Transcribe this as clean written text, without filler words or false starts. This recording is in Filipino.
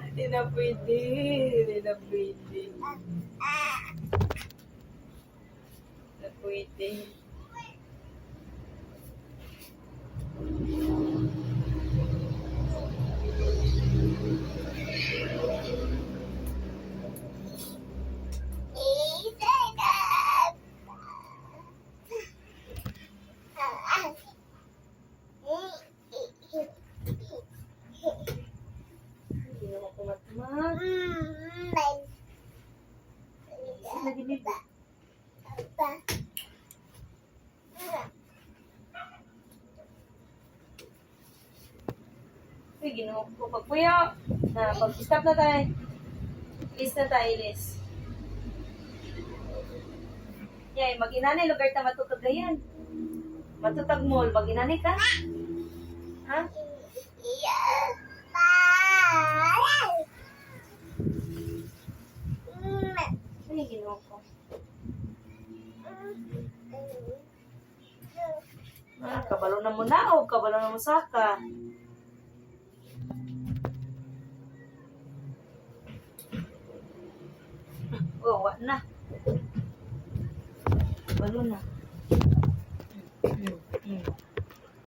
Hindi na pwede. Hindi na pwede. Hindi na pwede. Hindi naman kumatma. Naginip. Uy, ginawa ko pagpuyo. Na, pag-stop na tayo. Ilis na tayo, ilis. Yay, mag-inanay, lugar ta matutog gayan. Matutag mall, mag-inanay ka? Ha? Ay, ginawa ko. Ah, kabalo na mo na o kabalo na mo saka. Oh, wa na. Kabalo na.